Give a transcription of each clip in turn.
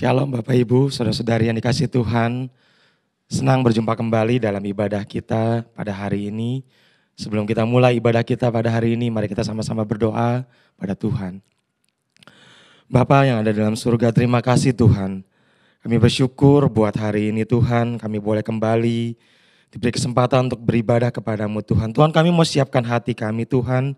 Shalom Bapak Ibu, saudara-saudari yang dikasihi Tuhan. Senang berjumpa kembali dalam ibadah kita pada hari ini. Sebelum kita mulai ibadah kita pada hari ini, mari kita sama-sama berdoa pada Tuhan. Bapa yang ada dalam surga, terima kasih Tuhan. Kami bersyukur buat hari ini Tuhan, kami boleh kembali diberi kesempatan untuk beribadah kepadamu Tuhan. Tuhan, kami mau siapkan hati kami Tuhan.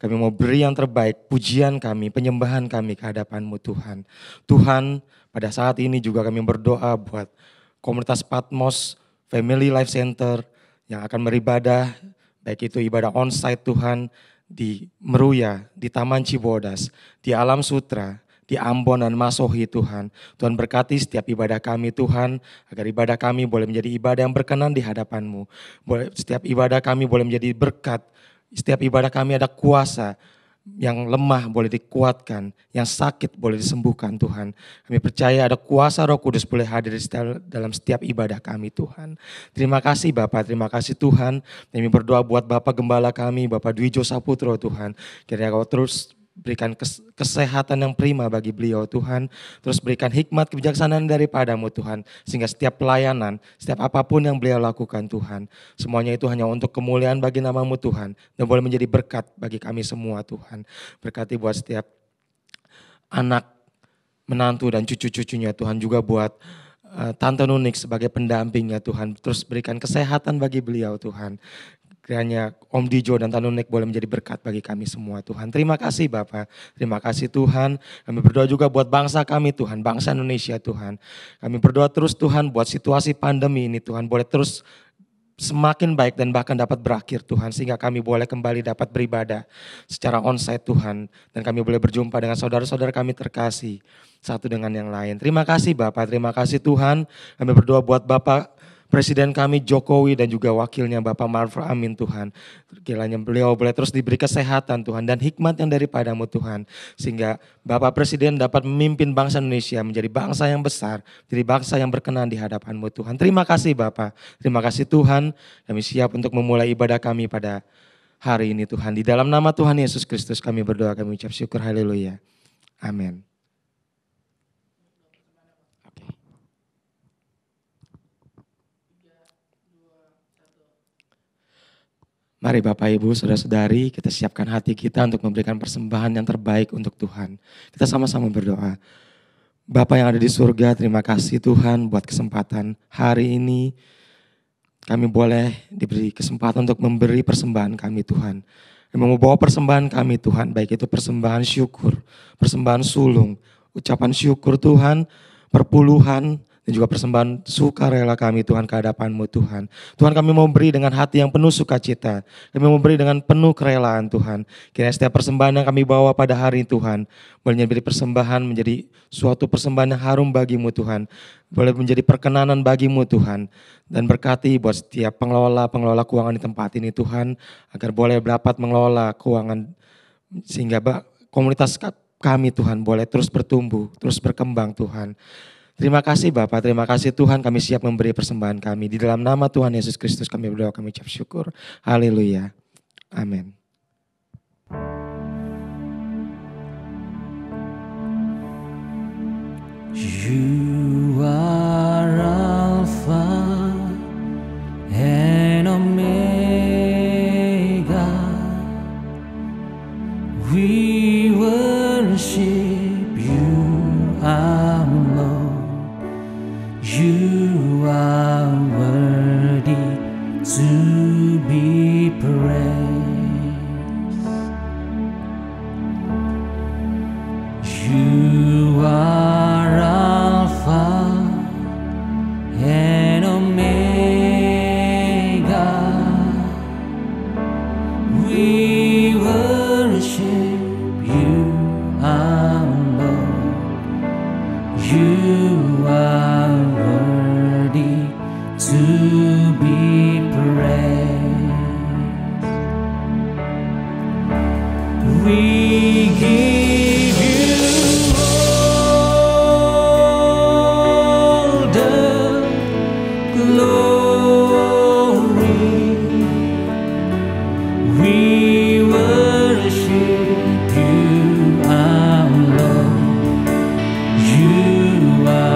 Kami mau beri yang terbaik, pujian kami, penyembahan kami ke hadapan-Mu Tuhan. Tuhan, pada saat ini juga kami berdoa buat komunitas Patmos Family Life Center yang akan beribadah, baik itu ibadah onsite Tuhan, di Meruya, di Taman Cibodas, di Alam Sutra, di Ambon dan Masohi Tuhan. Tuhan berkati setiap ibadah kami Tuhan, agar ibadah kami boleh menjadi ibadah yang berkenan di hadapan-Mu. Setiap ibadah kami boleh menjadi berkat. Setiap ibadah kami ada kuasa, yang lemah boleh dikuatkan, yang sakit boleh disembuhkan Tuhan. Kami percaya ada kuasa Roh Kudus boleh hadir dalam setiap ibadah kami Tuhan. Terima kasih Bapak, terima kasih Tuhan. Kami berdoa buat Bapak Gembala kami, Bapak Dwi Jo Saputro Tuhan. Kiranya Kau terus berikan kesehatan yang prima bagi beliau Tuhan. Terus berikan hikmat kebijaksanaan daripada-Mu Tuhan. Sehingga setiap pelayanan, setiap apapun yang beliau lakukan Tuhan. Semuanya itu hanya untuk kemuliaan bagi nama-Mu Tuhan. Dan boleh menjadi berkat bagi kami semua Tuhan. Berkati buat setiap anak, menantu dan cucu-cucunya Tuhan. Juga buat Tante Nunik sebagai pendampingnya Tuhan. Terus berikan kesehatan bagi beliau Tuhan. Kiranya Om Dijo dan Tante Nunik boleh menjadi berkat bagi kami semua Tuhan. Terima kasih Bapak, terima kasih Tuhan. Kami berdoa juga buat bangsa kami Tuhan, bangsa Indonesia Tuhan. Kami berdoa terus Tuhan buat situasi pandemi ini Tuhan boleh terus semakin baik dan bahkan dapat berakhir Tuhan. Sehingga kami boleh kembali dapat beribadah secara onsite Tuhan. Dan kami boleh berjumpa dengan saudara-saudara kami terkasih satu dengan yang lain. Terima kasih Bapak, terima kasih Tuhan. Kami berdoa buat Bapak Presiden kami Jokowi dan juga wakilnya Bapak Maruf Amin Tuhan. Kiranya beliau boleh terus diberi kesehatan Tuhan dan hikmat yang daripada-Mu Tuhan. Sehingga Bapak Presiden dapat memimpin bangsa Indonesia menjadi bangsa yang besar. Menjadi bangsa yang berkenan di hadapan-Mu Tuhan. Terima kasih Bapak, terima kasih Tuhan. Kami siap untuk memulai ibadah kami pada hari ini Tuhan. Di dalam nama Tuhan Yesus Kristus kami berdoa, kami ucap syukur, haleluya. Amin. Mari Bapak Ibu, Saudara-saudari, kita siapkan hati kita untuk memberikan persembahan yang terbaik untuk Tuhan. Kita sama-sama berdoa. Bapa yang ada di surga, terima kasih Tuhan buat kesempatan hari ini. Kami boleh diberi kesempatan untuk memberi persembahan kami Tuhan. Kami membawa persembahan kami Tuhan, baik itu persembahan syukur, persembahan sulung, ucapan syukur Tuhan, perpuluhan, dan juga persembahan sukarela kami Tuhan ke hadapan-Mu Tuhan. Tuhan, kami mau beri dengan hati yang penuh sukacita. Kami mau beri dengan penuh kerelaan Tuhan. Kiranya setiap persembahan yang kami bawa pada hari ini Tuhan, boleh menjadi persembahan, menjadi suatu persembahan yang harum bagi-Mu Tuhan. Boleh menjadi perkenanan bagi-Mu Tuhan. Dan berkati buat setiap pengelola keuangan di tempat ini Tuhan, agar boleh dapat mengelola keuangan sehingga komunitas kami Tuhan boleh terus bertumbuh, terus berkembang Tuhan. Terima kasih Bapak, terima kasih Tuhan, kami siap memberi persembahan kami. Di dalam nama Tuhan Yesus Kristus kami berdoa, kami ucap syukur. Haleluya. Amin. You are Alpha and Omega. We worship you, our Lord. You are worthy to be praised. You are Alpha and Omega. We worship you, our Lord. You are worthy to be praised. We give you all the glory. We worship you, our Lord. You are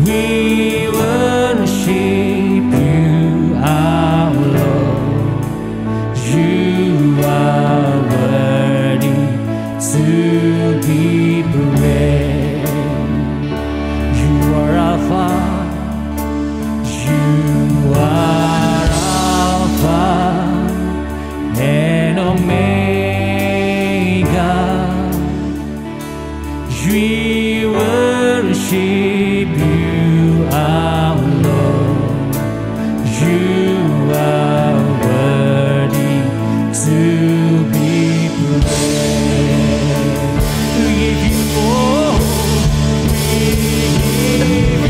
We worship you, our Lord. You are worthy to be praised. You are Alpha. You are Alpha and Omega. We worship you, our Lord. You are worthy to be praised. We give you all. We give you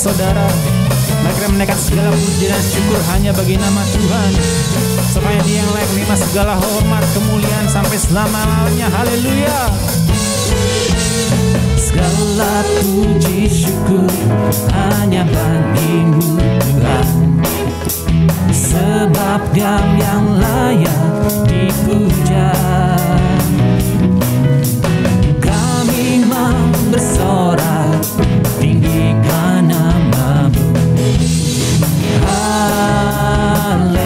saudara. Mari kita menaikkan segala puji dan syukur hanya bagi nama Tuhan, supaya Dia yang layak menerima segala hormat kemuliaan sampai selama-lamanya. Haleluya. Segala puji syukur hanya bagi-Mu Tuhan, sebab Kau yang layak dipuja. Kami mau bersorak tinggikan nama-Mu. Haleluya.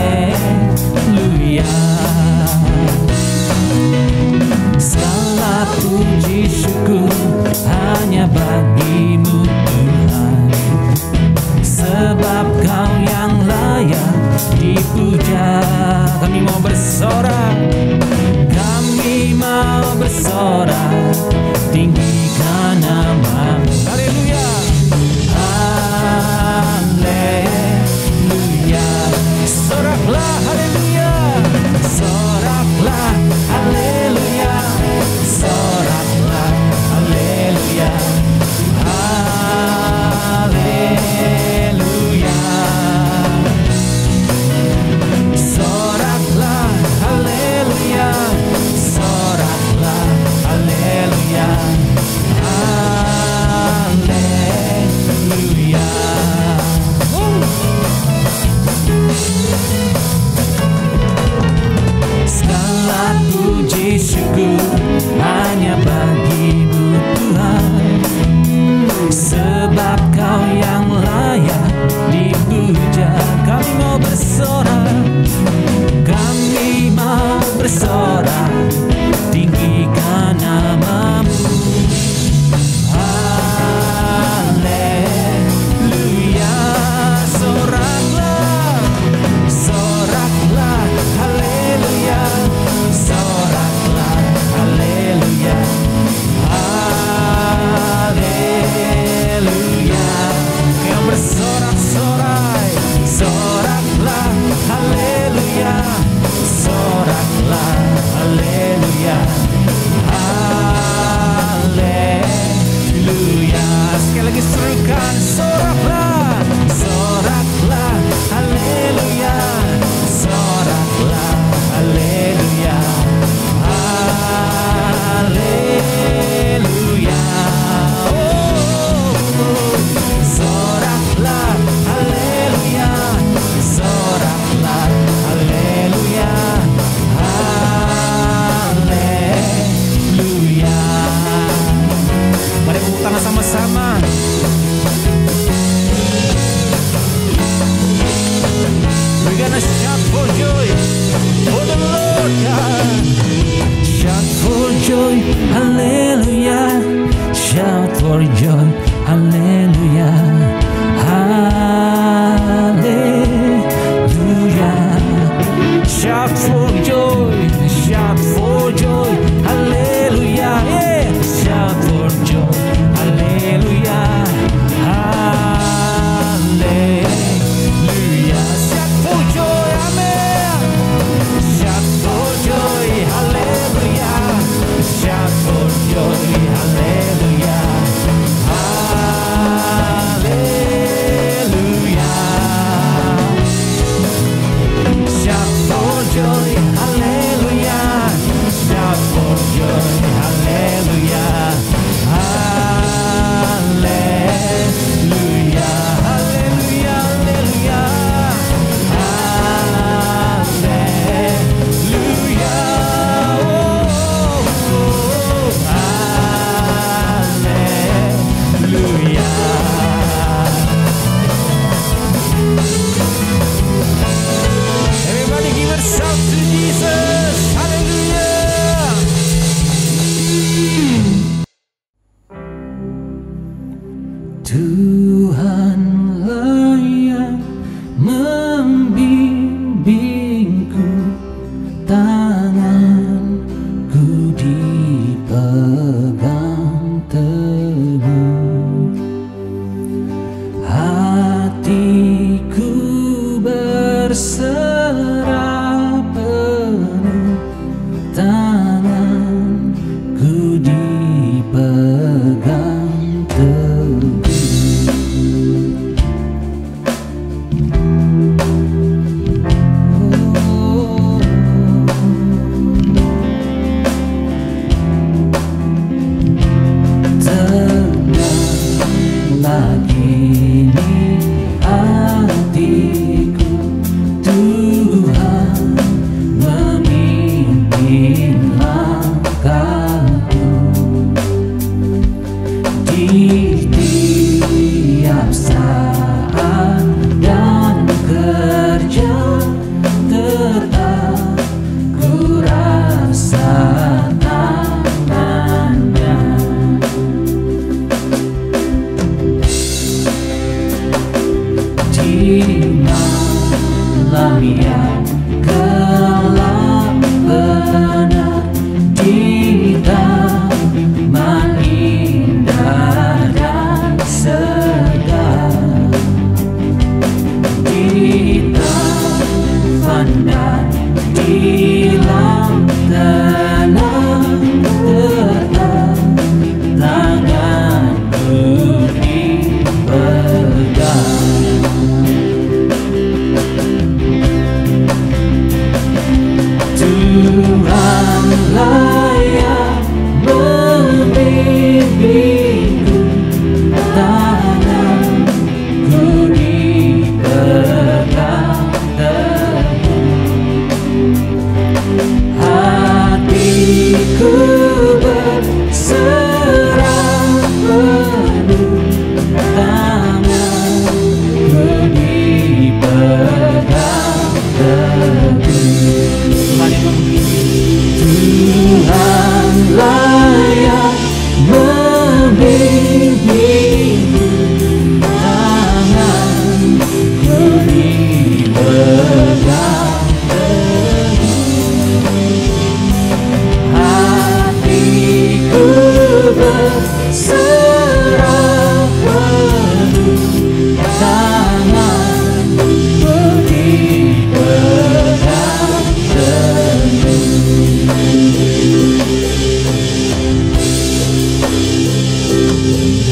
Segala puji syukur hanya bagi-Mu Tuhan, sebab Kau yang layak dipuja. Kami mau bersorak, kami mau bersorak tinggikan nama-Mu. Haleluya. Haleluya. Soraklah haleluya. Soraklah haleluya. Soraklah haleluya. Haleluya. Soraklah haleluya. Soraklah haleluya. Haleluya. Segala puji syukur hanya bagi-Mu Tuhan, sebab Kau yang layak dipuja. Kami mau bersorak, kami mau bersorak tinggikan nama-Mu. Haleluya. Soraklah, soraklah haleluya. Soraklah haleluya. Haleluya. Yang bersorak-sorai, soraklah haleluya. Soraklah haleluya. Haleluya. Sekali lagi serukan, soraklah, soraklah haleluya. Soraklah haleluya. Haleluya. Oh, soraklah haleluya. Soraklah haleluya. Haleluya. Mari tepuk tangan sama-sama. We're gonna shout for joy for the Lord God. Shout for joy, hallelujah. Shout for joy, hallelujah. Hallelujah. Shout for joy, hallelujah. Yeah. Shout for joy, hallelujah. Hallelujah. Shout for joy, amen. Shout for joy, hallelujah. Shout for joy, hallelujah. Hallelujah. Shout for joy, hallelujah. Shout for joy, hallelujah. Hallelujah. Hallelujah. Hallelujah. Everybody give a shout to Jesus. Hallelujah. Tuhanlah yang membimbingku, tanganku dipegang teguh, hatiku berserah penuh, tanganku dipegang teguh. berserah penuh, tanganku dipegang teguh.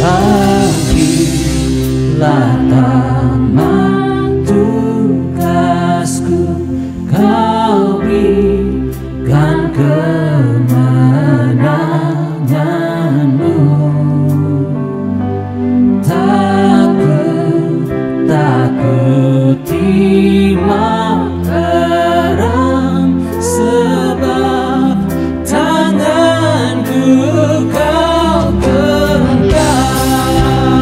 Bangkitlah tamat tugasku, Kau berikan kemenangan-Mu. Takuti mataram, sebab tanganku Kau genggam.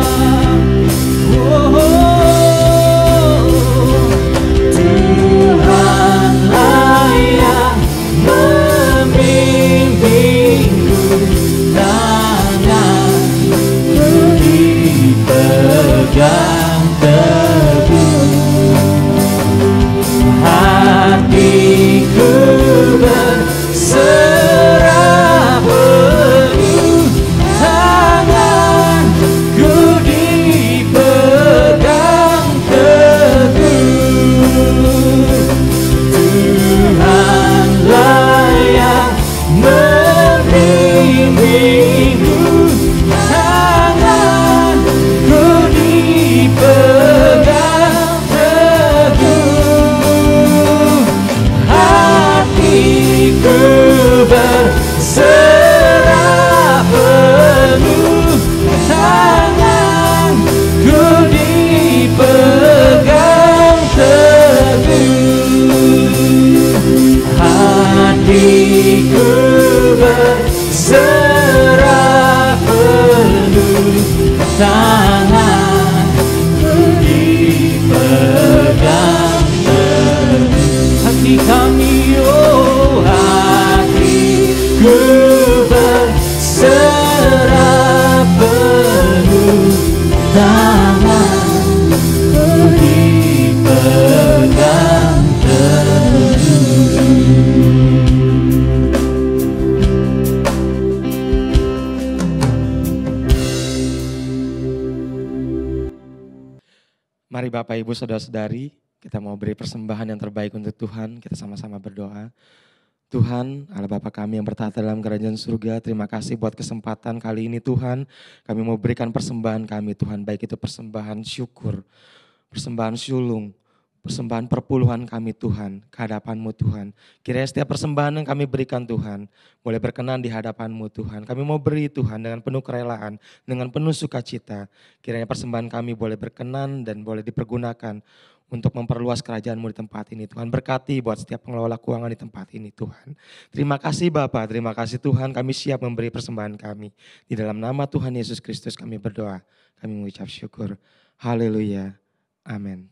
Tuhanlah yang membimbingku, tanganku dipegang teguh. Hatiku berserah penuh, tanganku dipegang teguh. Tuhanlah yang membimbingku, tanganku dipegang teguh. Hatiku berserah penuh, tanganku dipegang teguh. Hatiku berserah penuh, tanganku dipegang teguh. Hati kami, oh hatiku berserah penuh, tanganku dipegang teguh. Mari Bapak Ibu Saudara-saudari, kita mau beri persembahan yang terbaik untuk Tuhan. Kita sama-sama berdoa. Tuhan, Allah Bapa kami yang bertahta dalam kerajaan surga, terima kasih buat kesempatan kali ini Tuhan. Kami mau berikan persembahan kami Tuhan, baik itu persembahan syukur, persembahan sulung, persembahan perpuluhan kami Tuhan, ke hadapan-Mu Tuhan. Kiranya setiap persembahan yang kami berikan Tuhan, boleh berkenan di hadapan-Mu Tuhan. Kami mau beri Tuhan dengan penuh kerelaan, dengan penuh sukacita. Kiranya persembahan kami boleh berkenan dan boleh dipergunakan untuk memperluas kerajaan-Mu di tempat ini Tuhan. Berkati buat setiap pengelola keuangan di tempat ini Tuhan. Terima kasih Bapa, terima kasih Tuhan, kami siap memberi persembahan kami. Di dalam nama Tuhan Yesus Kristus kami berdoa, kami mengucap syukur. Haleluya, amin.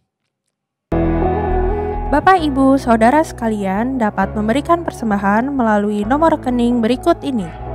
Bapak, Ibu, Saudara sekalian dapat memberikan persembahan melalui nomor rekening berikut ini.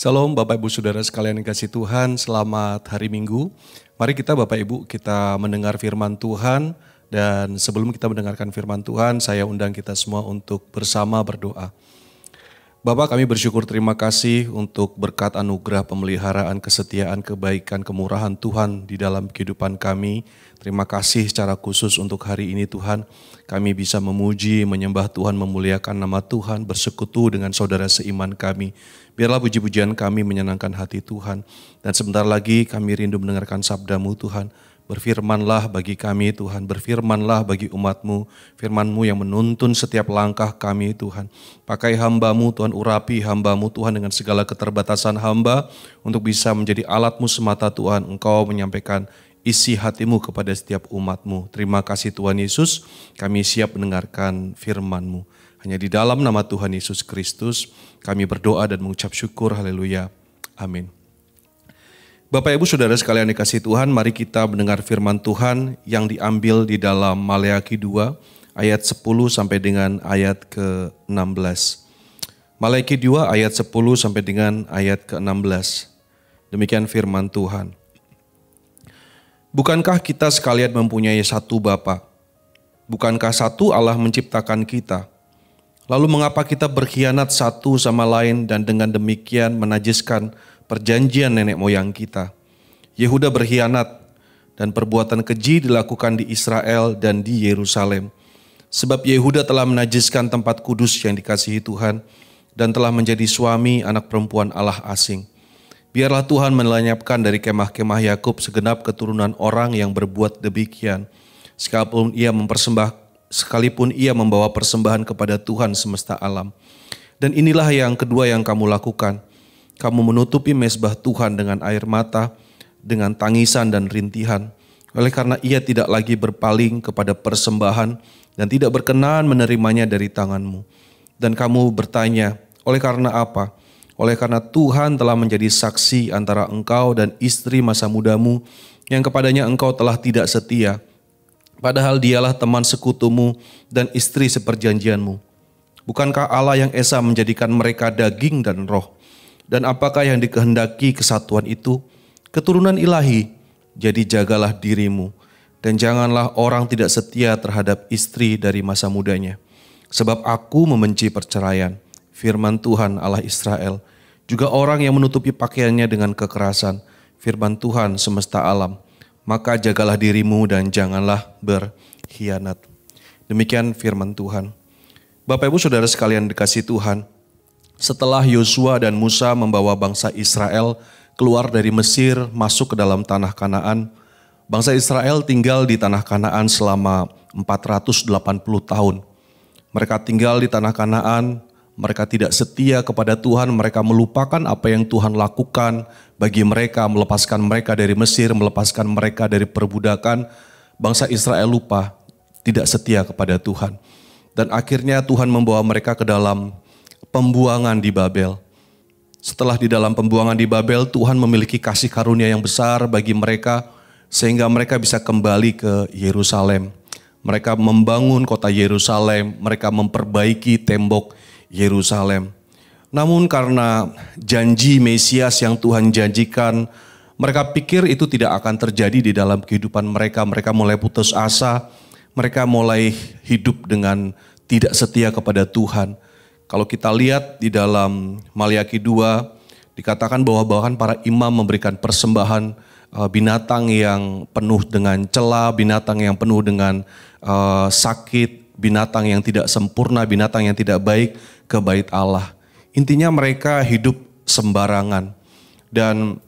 Salam Bapak Ibu Saudara sekalian yang kasih Tuhan, selamat hari Minggu. Mari kita Bapak Ibu kita mendengar firman Tuhan, dan sebelum kita mendengarkan firman Tuhan, saya undang kita semua untuk bersama berdoa. Bapak, kami bersyukur terima kasih untuk berkat anugerah pemeliharaan, kesetiaan, kebaikan, kemurahan Tuhan di dalam kehidupan kami. Terima kasih secara khusus untuk hari ini Tuhan. Kami bisa memuji, menyembah Tuhan, memuliakan nama Tuhan, bersekutu dengan saudara seiman kami. Biarlah puji-pujian kami menyenangkan hati Tuhan. Dan sebentar lagi kami rindu mendengarkan sabda-Mu Tuhan. Berfirmanlah bagi kami Tuhan, berfirmanlah bagi umat-Mu, firman-Mu yang menuntun setiap langkah kami Tuhan. Pakai hamba-Mu Tuhan, urapi hamba-Mu Tuhan dengan segala keterbatasan hamba untuk bisa menjadi alat-Mu semata Tuhan. Engkau menyampaikan isi hati-Mu kepada setiap umat-Mu. Terima kasih Tuhan Yesus, kami siap mendengarkan firman-Mu. Hanya di dalam nama Tuhan Yesus Kristus kami berdoa dan mengucap syukur, haleluya, amin. Bapak Ibu Saudara sekalian dikasih Tuhan, mari kita mendengar firman Tuhan yang diambil di dalam Maleakhi 2 ayat 10 sampai dengan ayat ke-16. Maleakhi 2 ayat 10 sampai dengan ayat ke-16. Demikian firman Tuhan. Bukankah kita sekalian mempunyai satu Bapa? Bukankah satu Allah menciptakan kita? Lalu mengapa kita berkhianat satu sama lain dan dengan demikian menajiskan perjanjian nenek moyang kita? Yehuda berkhianat dan perbuatan keji dilakukan di Israel dan di Yerusalem. Sebab Yehuda telah menajiskan tempat kudus yang dikasihi Tuhan dan telah menjadi suami anak perempuan Allah asing. Biarlah Tuhan melenyapkan dari kemah-kemah Yakub segenap keturunan orang yang berbuat demikian. Sekalipun ia membawa persembahan kepada Tuhan semesta alam. Dan inilah yang kedua yang kamu lakukan. Kamu menutupi mezbah Tuhan dengan air mata, dengan tangisan dan rintihan. Oleh karena ia tidak lagi berpaling kepada persembahan dan tidak berkenan menerimanya dari tanganmu. Dan kamu bertanya, oleh karena apa? Oleh karena Tuhan telah menjadi saksi antara engkau dan istri masa mudamu yang kepadanya engkau telah tidak setia. Padahal dialah teman sekutumu dan istri seperjanjianmu. Bukankah Allah yang esa menjadikan mereka daging dan roh? Dan apakah yang dikehendaki kesatuan itu? Keturunan ilahi, jadi jagalah dirimu. Dan janganlah orang tidak setia terhadap istri dari masa mudanya. Sebab aku membenci perceraian, firman Tuhan Allah Israel. Juga orang yang menutupi pakaiannya dengan kekerasan, firman Tuhan semesta alam. Maka jagalah dirimu dan janganlah berkhianat. Demikian firman Tuhan. Bapak Ibu Saudara sekalian dikasih Tuhan, setelah Yosua dan Musa membawa bangsa Israel keluar dari Mesir masuk ke dalam tanah Kanaan, bangsa Israel tinggal di tanah Kanaan selama 480 tahun. Mereka tinggal di tanah Kanaan, mereka tidak setia kepada Tuhan, mereka melupakan apa yang Tuhan lakukan bagi mereka, melepaskan mereka dari Mesir, melepaskan mereka dari perbudakan. Bangsa Israel lupa, tidak setia kepada Tuhan. Dan akhirnya Tuhan membawa mereka ke dalam pembuangan di Babel. Setelah di dalam pembuangan di Babel, Tuhan memiliki kasih karunia yang besar bagi mereka, sehingga mereka bisa kembali ke Yerusalem. Mereka membangun kota Yerusalem, mereka memperbaiki tembok Yerusalem. Namun karena janji Mesias yang Tuhan janjikan, mereka pikir itu tidak akan terjadi di dalam kehidupan mereka. Mereka mulai putus asa, mereka mulai hidup dengan tidak setia kepada Tuhan. Kalau kita lihat di dalam Maleakhi 2, dikatakan bahwa bahkan para imam memberikan persembahan binatang yang penuh dengan celah, binatang yang penuh dengan sakit, binatang yang tidak sempurna, binatang yang tidak baik ke bait Allah. Intinya mereka hidup sembarangan. Dan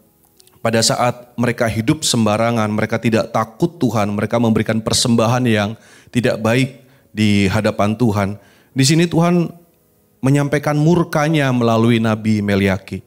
pada saat mereka hidup sembarangan, mereka tidak takut Tuhan, mereka memberikan persembahan yang tidak baik di hadapan Tuhan. Di sini Tuhan menyampaikan murkanya melalui Nabi Maleakhi.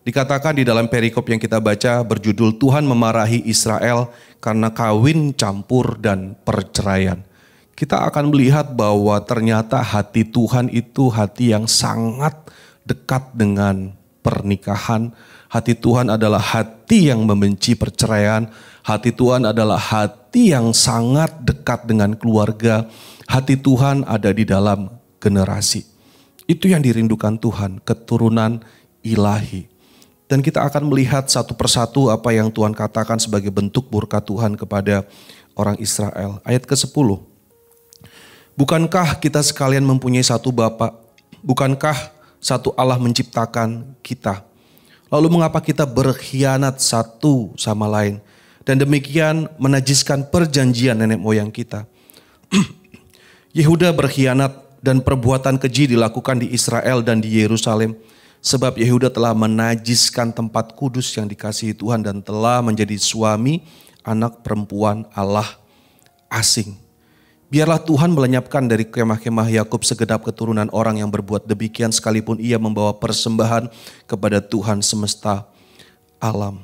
Dikatakan di dalam perikop yang kita baca berjudul Tuhan memarahi Israel karena kawin campur dan perceraian. Kita akan melihat bahwa ternyata hati Tuhan itu hati yang sangat dekat dengan pernikahan. Hati Tuhan adalah hati yang membenci perceraian. Hati Tuhan adalah hati yang sangat dekat dengan keluarga. Hati Tuhan ada di dalam generasi. Itu yang dirindukan Tuhan, keturunan ilahi. Dan kita akan melihat satu persatu apa yang Tuhan katakan sebagai bentuk murka Tuhan kepada orang Israel. Ayat ke-10. Bukankah kita sekalian mempunyai satu Bapa? Bukankah satu Allah menciptakan kita? Lalu mengapa kita berkhianat satu sama lain? Dan demikian menajiskan perjanjian nenek moyang kita. Yehuda berkhianat dan perbuatan keji dilakukan di Israel dan di Yerusalem. Sebab Yehuda telah menajiskan tempat kudus yang dikasihi Tuhan dan telah menjadi suami anak perempuan Allah asing. Biarlah Tuhan melenyapkan dari kemah-kemah Yakub segenap keturunan orang yang berbuat demikian sekalipun ia membawa persembahan kepada Tuhan semesta alam.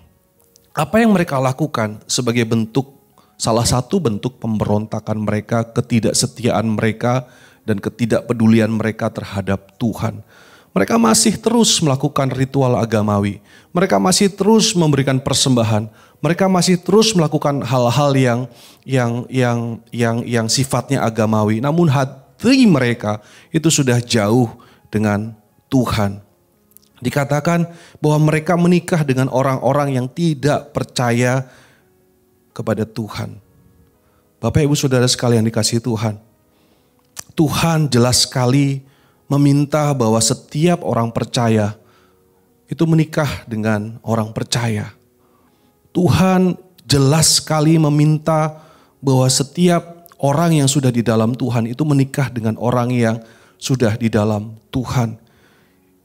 Apa yang mereka lakukan sebagai bentuk, salah satu bentuk pemberontakan mereka, ketidaksetiaan mereka dan ketidakpedulian mereka terhadap Tuhan. Mereka masih terus melakukan ritual agamawi. Mereka masih terus memberikan persembahan. Mereka masih terus melakukan hal-hal yang sifatnya agamawi. Namun hati mereka itu sudah jauh dengan Tuhan. Dikatakan bahwa mereka menikah dengan orang-orang yang tidak percaya kepada Tuhan. Bapak Ibu Saudara sekalian dikasihi Tuhan. Tuhan jelas sekali meminta bahwa setiap orang percaya itu menikah dengan orang percaya. Tuhan jelas sekali meminta bahwa setiap orang yang sudah di dalam Tuhan itu menikah dengan orang yang sudah di dalam Tuhan.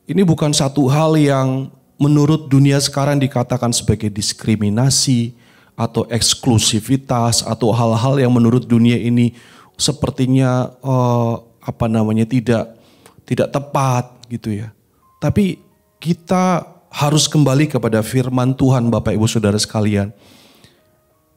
Ini bukan satu hal yang menurut dunia sekarang dikatakan sebagai diskriminasi atau eksklusivitas atau hal-hal yang menurut dunia ini sepertinya tidak tepat gitu ya. Tapi kita harus kembali kepada firman Tuhan Bapak Ibu Saudara sekalian.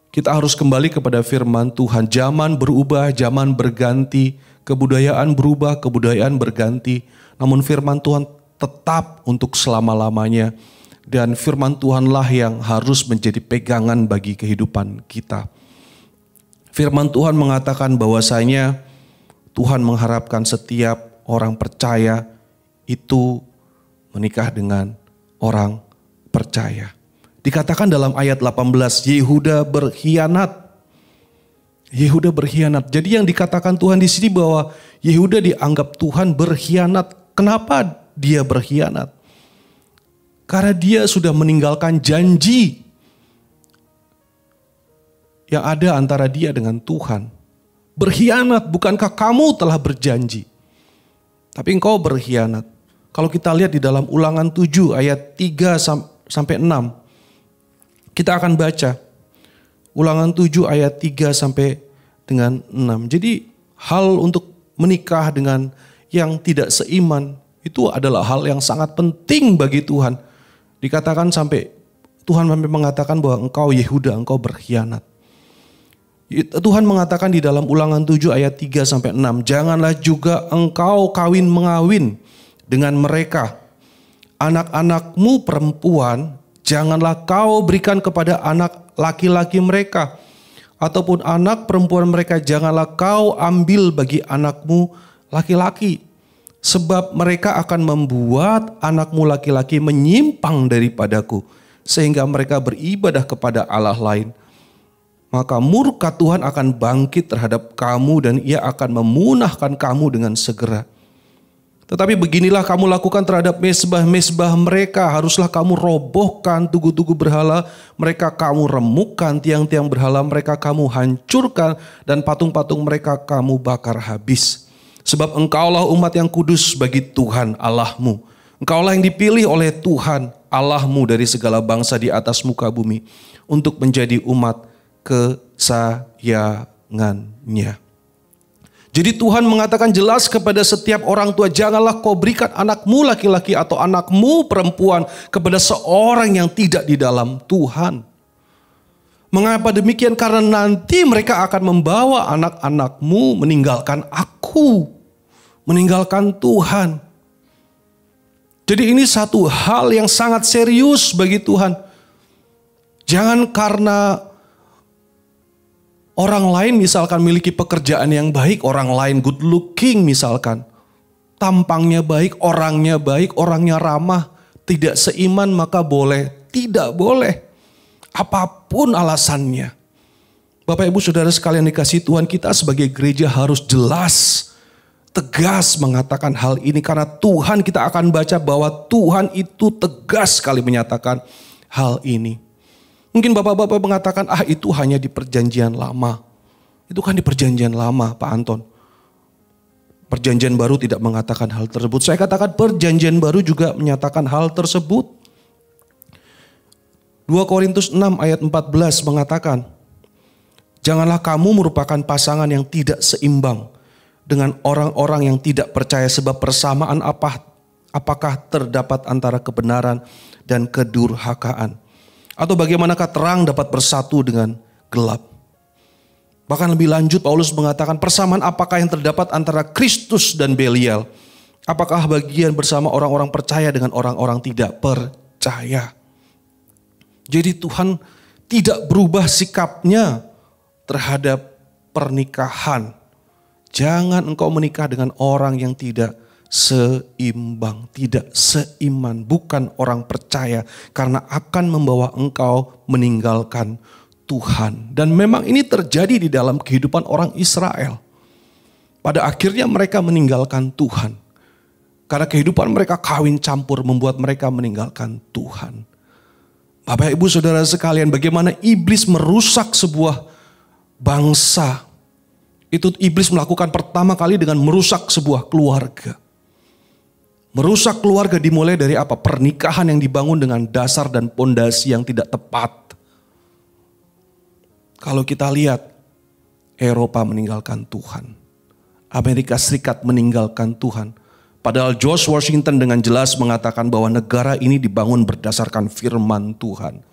Kita harus kembali kepada firman Tuhan. Zaman berubah, zaman berganti, kebudayaan berubah, kebudayaan berganti. Namun firman Tuhan tetap untuk selama-lamanya. Dan firman Tuhanlah yang harus menjadi pegangan bagi kehidupan kita. Firman Tuhan mengatakan bahwasanya Tuhan mengharapkan setiap orang percaya itu menikah dengan orang percaya. Dikatakan dalam ayat 18, Yehuda berkhianat. Yehuda berkhianat. Jadi yang dikatakan Tuhan di sini bahwa Yehuda dianggap Tuhan berkhianat. Kenapa dia berkhianat? Karena dia sudah meninggalkan janji yang ada antara dia dengan Tuhan. Berkhianat, bukankah kamu telah berjanji? Tapi engkau berkhianat. Kalau kita lihat di dalam Ulangan 7 ayat 3 sampai 6. Kita akan baca. Ulangan 7 ayat 3 sampai dengan 6. Jadi hal untuk menikah dengan yang tidak seiman itu adalah hal yang sangat penting bagi Tuhan. Dikatakan sampai Tuhan mengatakan bahwa engkau Yehuda, engkau berkhianat. Tuhan mengatakan di dalam Ulangan 7 ayat 3 sampai 6, janganlah juga engkau kawin mengawin dengan mereka. Anak-anakmu perempuan janganlah kau berikan kepada anak laki-laki mereka, ataupun anak perempuan mereka janganlah kau ambil bagi anakmu laki-laki, sebab mereka akan membuat anakmu laki-laki menyimpang daripadaku, sehingga mereka beribadah kepada Allah lain. Maka murka Tuhan akan bangkit terhadap kamu dan ia akan memunahkan kamu dengan segera. Tetapi beginilah kamu lakukan terhadap mezbah-mezbah mereka. Haruslah kamu robohkan tugu-tugu berhala mereka, kamu remukkan tiang-tiang berhala mereka, kamu hancurkan, dan patung-patung mereka kamu bakar habis. Sebab engkaulah umat yang kudus bagi Tuhan Allahmu. Engkaulah yang dipilih oleh Tuhan Allahmu dari segala bangsa di atas muka bumi untuk menjadi umat kesayangannya. Jadi Tuhan mengatakan jelas kepada setiap orang tua, janganlah kau berikan anakmu laki-laki atau anakmu perempuan kepada seorang yang tidak di dalam Tuhan. Mengapa demikian? Karena nanti mereka akan membawa anak-anakmu meninggalkan aku, meninggalkan Tuhan. Jadi ini satu hal yang sangat serius bagi Tuhan. Jangan karena orang lain misalkan memiliki pekerjaan yang baik, orang lain good looking misalkan, tampangnya baik, orangnya ramah, tidak seiman maka boleh, tidak boleh. Apapun alasannya. Bapak Ibu Saudara sekalian dikasihi Tuhan, kita sebagai gereja harus jelas, tegas mengatakan hal ini. Karena Tuhan, kita akan baca bahwa Tuhan itu tegas sekali menyatakan hal ini. Mungkin bapak-bapak mengatakan, itu hanya di perjanjian lama. Itu kan di perjanjian lama Pak Anton. Perjanjian baru tidak mengatakan hal tersebut. Saya katakan perjanjian baru juga menyatakan hal tersebut. 2 Korintus 6 ayat 14 mengatakan, janganlah kamu merupakan pasangan yang tidak seimbang dengan orang-orang yang tidak percaya, sebab persamaan apakah terdapat antara kebenaran dan kedurhakaan? Atau bagaimanakah terang dapat bersatu dengan gelap? Bahkan lebih lanjut Paulus mengatakan, persamaan apakah yang terdapat antara Kristus dan Belial? Apakah bagian bersama orang-orang percaya dengan orang-orang tidak percaya? Jadi Tuhan tidak berubah sikapnya terhadap pernikahan. Jangan engkau menikah dengan orang yang tidak seimbang, tidak seiman, bukan orang percaya, karena akan membawa engkau meninggalkan Tuhan. Dan memang ini terjadi di dalam kehidupan orang Israel. Pada akhirnya mereka meninggalkan Tuhan. Karena kehidupan mereka kawin campur membuat mereka meninggalkan Tuhan. Bapak Ibu Saudara sekalian, bagaimana iblis merusak sebuah bangsa. Itu iblis melakukan pertama kali dengan merusak sebuah keluarga. Merusak keluarga dimulai dari apa? Pernikahan yang dibangun dengan dasar dan pondasi yang tidak tepat. Kalau kita lihat, Eropa meninggalkan Tuhan. Amerika Serikat meninggalkan Tuhan. Padahal George Washington dengan jelas mengatakan bahwa negara ini dibangun berdasarkan firman Tuhan.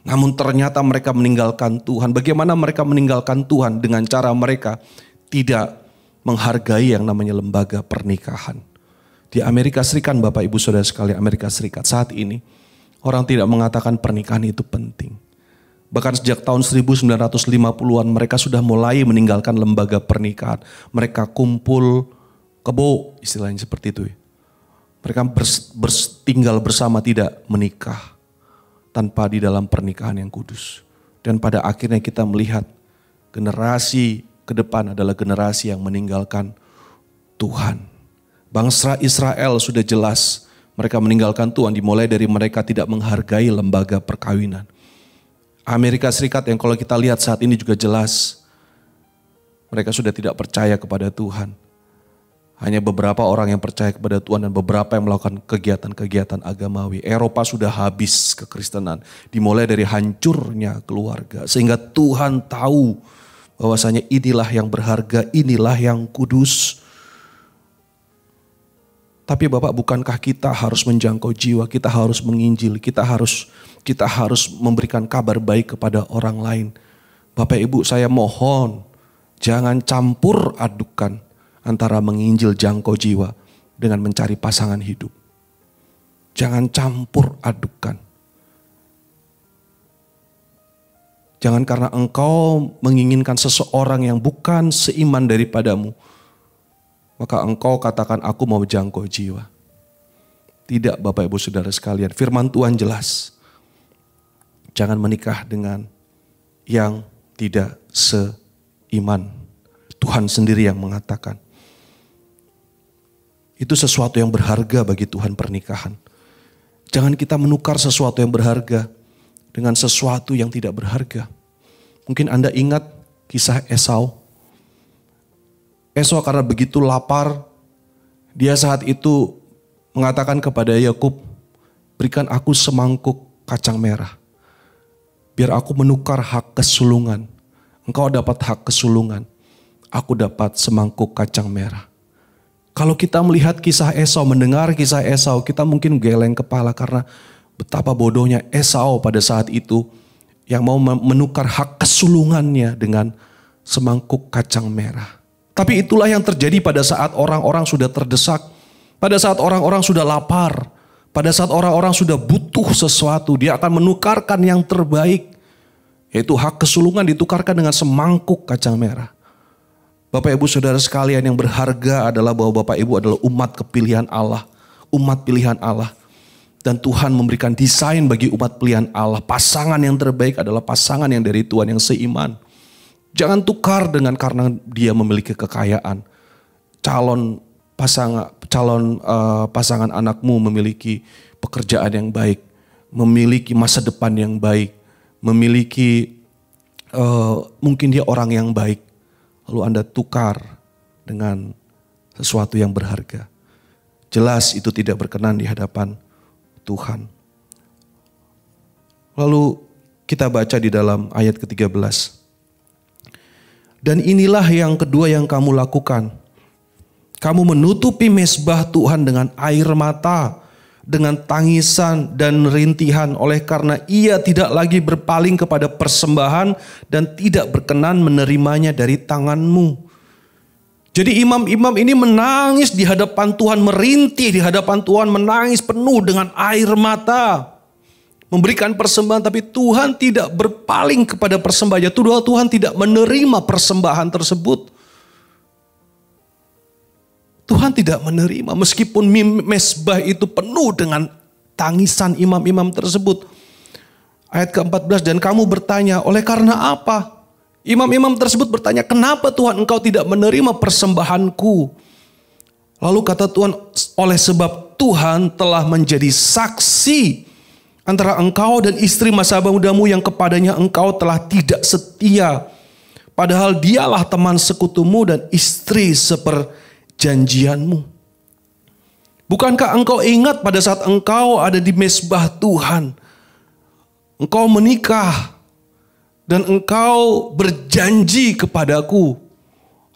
Namun ternyata mereka meninggalkan Tuhan. Bagaimana mereka meninggalkan Tuhan? Dengan cara mereka tidak menghargai yang namanya lembaga pernikahan. Di Amerika Serikat, Bapak Ibu Saudara sekalian, Amerika Serikat saat ini, orang tidak mengatakan pernikahan itu penting. Bahkan sejak tahun 1950-an mereka sudah mulai meninggalkan lembaga pernikahan. Mereka kumpul kebo, istilahnya seperti itu. Mereka tinggal bersama, tidak menikah tanpa di dalam pernikahan yang kudus. Dan pada akhirnya kita melihat generasi ke depan adalah generasi yang meninggalkan Tuhan. Bangsa Israel sudah jelas mereka meninggalkan Tuhan, dimulai dari mereka tidak menghargai lembaga perkawinan. Amerika Serikat yang kalau kita lihat saat ini juga jelas mereka sudah tidak percaya kepada Tuhan. Hanya beberapa orang yang percaya kepada Tuhan dan beberapa yang melakukan kegiatan-kegiatan agamawi. Eropa sudah habis kekristenan, dimulai dari hancurnya keluarga. Sehingga Tuhan tahu bahwasanya inilah yang berharga, inilah yang kudus. Tapi Bapak, bukankah kita harus menjangkau jiwa, kita harus menginjil, kita harus memberikan kabar baik kepada orang lain. Bapak Ibu, saya mohon jangan campur adukan antara menginjil jangkau jiwa dengan mencari pasangan hidup. Jangan campur adukan. Jangan karena engkau menginginkan seseorang yang bukan seiman daripadamu, maka engkau katakan aku mau jangkau jiwa. Tidak Bapak Ibu Saudara sekalian, firman Tuhan jelas. Jangan menikah dengan yang tidak seiman. Tuhan sendiri yang mengatakan. Itu sesuatu yang berharga bagi Tuhan pernikahan. Jangan kita menukar sesuatu yang berharga dengan sesuatu yang tidak berharga. Mungkin Anda ingat kisah Esau. Esau karena begitu lapar, dia saat itu mengatakan kepada Yakub, berikan aku semangkuk kacang merah. Biar aku menukar hak kesulungan. Engkau dapat hak kesulungan, aku dapat semangkuk kacang merah. Kalau kita melihat kisah Esau, mendengar kisah Esau, kita mungkin geleng kepala karena betapa bodohnya Esau pada saat itu yang mau menukar hak kesulungannya dengan semangkuk kacang merah. Tapi itulah yang terjadi pada saat orang-orang sudah terdesak, pada saat orang-orang sudah lapar, pada saat orang-orang sudah butuh sesuatu, dia akan menukarkan yang terbaik, yaitu hak kesulungan ditukarkan dengan semangkuk kacang merah. Bapak Ibu Saudara sekalian, yang berharga adalah bahwa Bapak Ibu adalah umat kepilihan Allah, umat pilihan Allah. Dan Tuhan memberikan desain bagi umat pilihan Allah. Pasangan yang terbaik adalah pasangan yang dari Tuhan, yang seiman. Jangan tukar dengan karena dia memiliki kekayaan. Calon pasangan anakmu memiliki pekerjaan yang baik, memiliki masa depan yang baik, memiliki mungkin dia orang yang baik. Lalu Anda tukar dengan sesuatu yang berharga. Jelas itu tidak berkenan di hadapan Tuhan. Lalu kita baca di dalam ayat ke-13. Dan inilah yang kedua yang kamu lakukan. Kamu menutupi mezbah Tuhan dengan air mata, dengan tangisan dan rintihan, oleh karena ia tidak lagi berpaling kepada persembahan dan tidak berkenan menerimanya dari tanganmu. Jadi imam-imam ini menangis di hadapan Tuhan, merintih di hadapan Tuhan, menangis penuh dengan air mata. Memberikan persembahan, tapi Tuhan tidak berpaling kepada persembahannya. Tuhan tidak menerima persembahan tersebut. Tuhan tidak menerima meskipun mezbah itu penuh dengan tangisan imam-imam tersebut. Ayat ke-14, dan kamu bertanya, oleh karena apa? Imam-imam tersebut bertanya, kenapa Tuhan engkau tidak menerima persembahanku? Lalu kata Tuhan, oleh sebab Tuhan telah menjadi saksi antara engkau dan istri masa mudamu yang kepadanya engkau telah tidak setia. Padahal dialah teman sekutumu dan istri seperjanjianmu. Bukankah engkau ingat pada saat engkau ada di mezbah Tuhan, engkau menikah, dan engkau berjanji kepadaku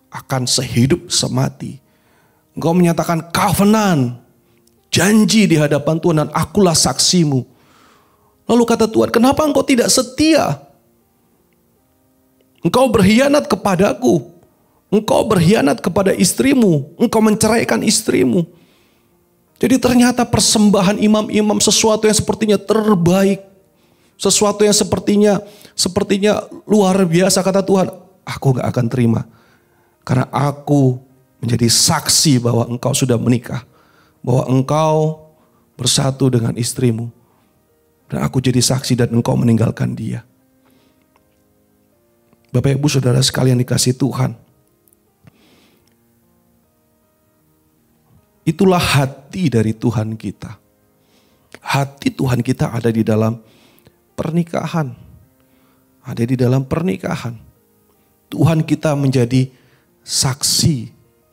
akan sehidup semati. Engkau menyatakan covenant, janji di hadapan Tuhan, dan akulah saksimu. Lalu kata Tuhan, kenapa engkau tidak setia? Engkau berkhianat kepadaku. Engkau berkhianat kepada istrimu. Engkau menceraikan istrimu. Jadi ternyata persembahan imam-imam sesuatu yang sepertinya terbaik. Sesuatu yang sepertinya luar biasa, kata Tuhan, aku gak akan terima. Karena aku menjadi saksi bahwa engkau sudah menikah. Bahwa engkau bersatu dengan istrimu. Dan aku jadi saksi dan engkau meninggalkan dia. Bapak ibu saudara sekalian dikasih Tuhan. Itulah hati dari Tuhan kita. Hati Tuhan kita ada di dalam pernikahan. Ada di dalam pernikahan. Tuhan kita menjadi saksi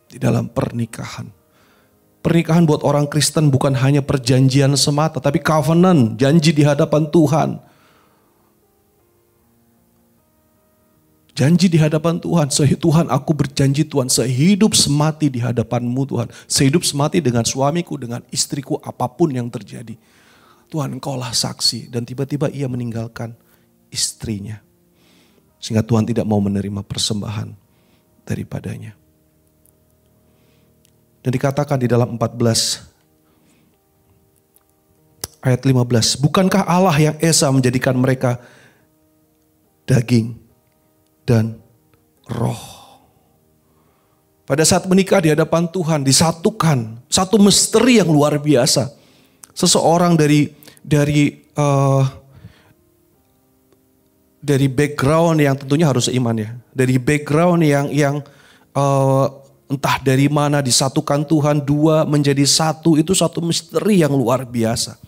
di dalam pernikahan. Pernikahan buat orang Kristen bukan hanya perjanjian semata, tapi covenant, janji di hadapan Tuhan. Janji di hadapan Tuhan. Tuhan, aku berjanji Tuhan, sehidup semati di hadapan-Mu Tuhan. Sehidup semati dengan suamiku, dengan istriku, apapun yang terjadi. Tuhan, engkaulah saksi. Dan tiba-tiba ia meninggalkan istrinya. Sehingga Tuhan tidak mau menerima persembahan daripadanya. Dan dikatakan di dalam 14 ayat 15. Bukankah Allah yang esa menjadikan mereka daging dan roh. Pada saat menikah di hadapan Tuhan disatukan. Satu misteri yang luar biasa. Seseorang dari background yang tentunya harus seiman ya. Dari background yang entah dari mana disatukan Tuhan, dua menjadi satu, itu satu misteri yang luar biasa.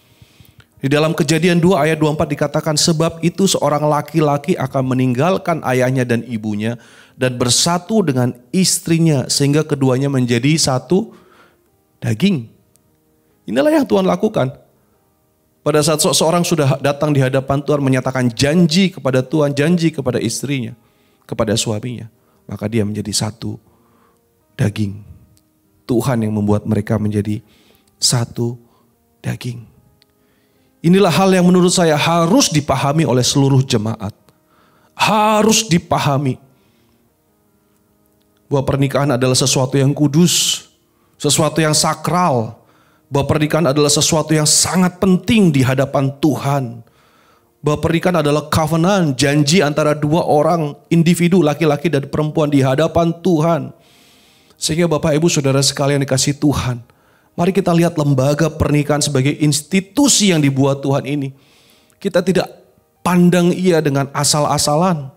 Di dalam Kejadian 2 ayat 24 dikatakan, sebab itu seorang laki-laki akan meninggalkan ayahnya dan ibunya dan bersatu dengan istrinya sehingga keduanya menjadi satu daging. Inilah yang Tuhan lakukan. Pada saat seorang sudah datang di hadapan Tuhan menyatakan janji kepada Tuhan, janji kepada istrinya, kepada suaminya, maka dia menjadi satu daging. Tuhan yang membuat mereka menjadi satu daging. Inilah hal yang menurut saya harus dipahami oleh seluruh jemaat. Harus dipahami bahwa pernikahan adalah sesuatu yang kudus, sesuatu yang sakral. Bahwa pernikahan adalah sesuatu yang sangat penting di hadapan Tuhan. Bahwa pernikahan adalah covenant, janji antara dua orang individu, laki-laki dan perempuan di hadapan Tuhan. Sehingga Bapak Ibu Saudara sekalian dikasih Tuhan, Mari kita lihat lembaga pernikahan sebagai institusi yang dibuat Tuhan ini. Kita tidak pandang ia dengan asal-asalan.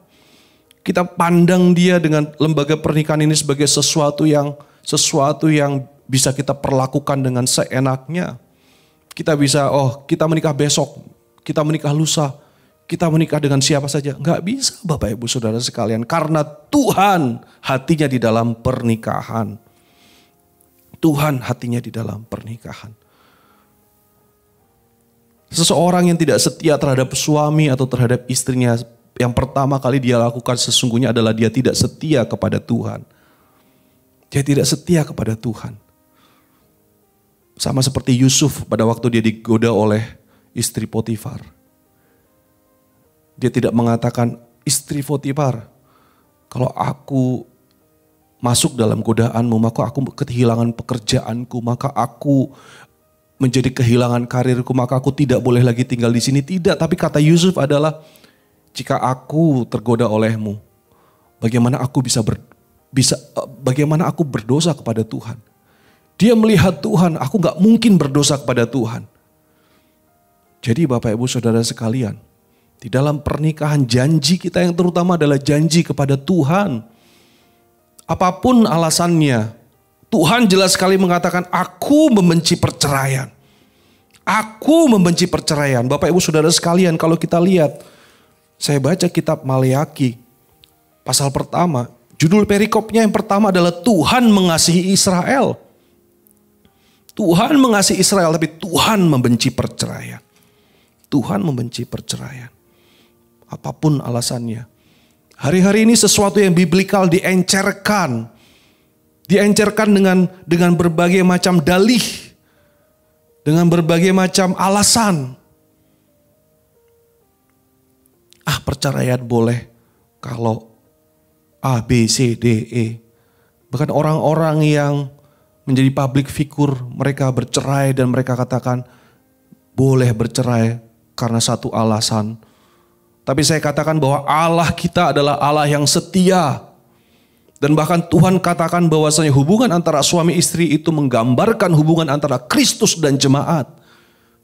Kita pandang dia dengan lembaga pernikahan ini sebagai sesuatu yang bisa kita perlakukan dengan seenaknya. Kita bisa, kita menikah besok, kita menikah lusa, kita menikah dengan siapa saja. Enggak bisa Bapak Ibu Saudara sekalian. Karena Tuhan hatinya di dalam pernikahan. Tuhan hatinya di dalam pernikahan. Seseorang yang tidak setia terhadap suami atau terhadap istrinya, yang pertama kali dia lakukan sesungguhnya adalah dia tidak setia kepada Tuhan. Dia tidak setia kepada Tuhan. Sama seperti Yusuf pada waktu dia digoda oleh istri Potifar. Dia tidak mengatakan, istri Potifar, kalau aku masuk dalam godaanmu, maka aku kehilangan pekerjaanku, maka aku menjadi kehilangan karirku, maka aku tidak boleh lagi tinggal di sini. Tidak, tapi kata Yusuf adalah, jika aku tergoda olehmu, bagaimana aku berdosa kepada Tuhan? Dia melihat Tuhan, aku gak mungkin berdosa kepada Tuhan. Jadi Bapak Ibu Saudara sekalian, di dalam pernikahan janji kita yang terutama adalah janji kepada Tuhan. Apapun alasannya, Tuhan jelas sekali mengatakan, aku membenci perceraian. Aku membenci perceraian. Bapak Ibu Saudara sekalian, kalau kita lihat, saya baca kitab Maleaki, pasal pertama, judul perikopnya yang pertama adalah Tuhan mengasihi Israel. Tuhan mengasihi Israel, tapi Tuhan membenci perceraian. Tuhan membenci perceraian. Apapun alasannya. Hari-hari ini sesuatu yang biblikal diencerkan. Diencerkan dengan berbagai macam dalih. Dengan berbagai macam alasan. Perceraian boleh kalau A, B, C, D, E. Bahkan orang-orang yang menjadi public figure, mereka bercerai dan mereka katakan boleh bercerai karena satu alasan. Tapi saya katakan bahwa Allah kita adalah Allah yang setia. Dan bahkan Tuhan katakan bahwasanya hubungan antara suami istri itu menggambarkan hubungan antara Kristus dan jemaat.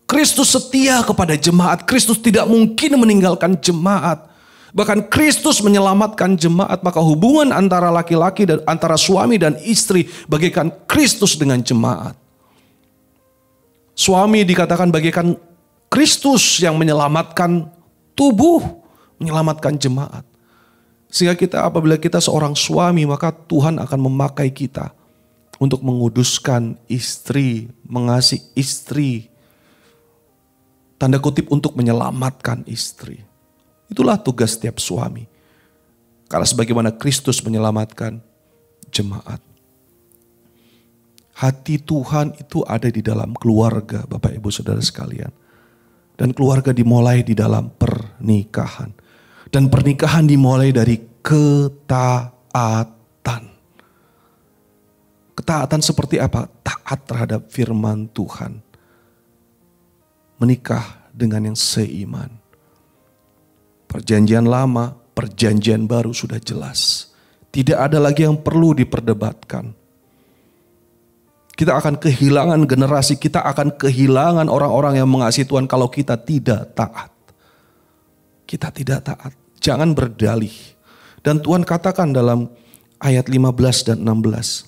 Kristus setia kepada jemaat. Kristus tidak mungkin meninggalkan jemaat. Bahkan Kristus menyelamatkan jemaat. Maka hubungan antara laki-laki dan antara suami dan istri bagaikan Kristus dengan jemaat. Suami dikatakan bagaikan Kristus yang menyelamatkan tubuh, menyelamatkan jemaat. Sehingga apabila kita seorang suami, maka Tuhan akan memakai kita untuk menguduskan istri, mengasihi istri. Tanda kutip untuk menyelamatkan istri. Itulah tugas setiap suami. Karena sebagaimana Kristus menyelamatkan jemaat. Hati Tuhan itu ada di dalam keluarga, Bapak Ibu Saudara sekalian. Dan keluarga dimulai di dalam pernikahan. Dan pernikahan dimulai dari ketaatan. Ketaatan seperti apa? Taat terhadap firman Tuhan. Menikah dengan yang seiman. Perjanjian lama, perjanjian baru sudah jelas. Tidak ada lagi yang perlu diperdebatkan. Kita akan kehilangan generasi, kita akan kehilangan orang-orang yang mengasihi Tuhan kalau kita tidak taat. Kita tidak taat, jangan berdalih. Dan Tuhan katakan dalam ayat 15 dan 16.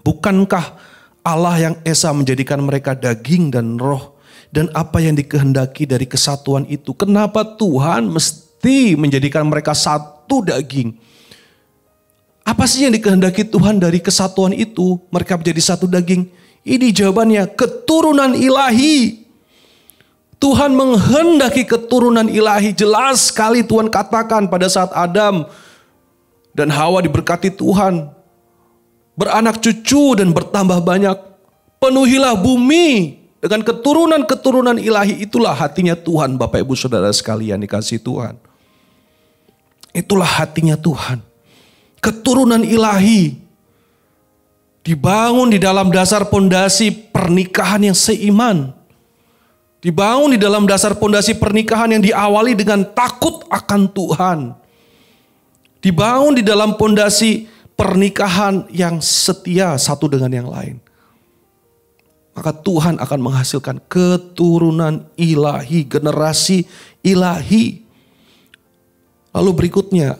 Bukankah Allah yang esa menjadikan mereka daging dan roh, dan apa yang dikehendaki dari kesatuan itu? Kenapa Tuhan mesti menjadikan mereka satu daging? Apa sih yang dikehendaki Tuhan dari kesatuan itu? Mereka menjadi satu daging. Ini jawabannya, keturunan ilahi. Tuhan menghendaki keturunan ilahi. Jelas sekali Tuhan katakan pada saat Adam dan Hawa diberkati Tuhan. Beranak cucu dan bertambah banyak. Penuhilah bumi dengan keturunan-keturunan ilahi. Itulah hatinya Tuhan, Bapak Ibu Saudara sekalian dikasihi Tuhan. Itulah hatinya Tuhan. Keturunan ilahi dibangun di dalam dasar pondasi pernikahan yang seiman. Dibangun di dalam dasar pondasi pernikahan yang diawali dengan takut akan Tuhan. Dibangun di dalam pondasi pernikahan yang setia satu dengan yang lain. maka Tuhan akan menghasilkan keturunan ilahi, generasi ilahi. Lalu berikutnya,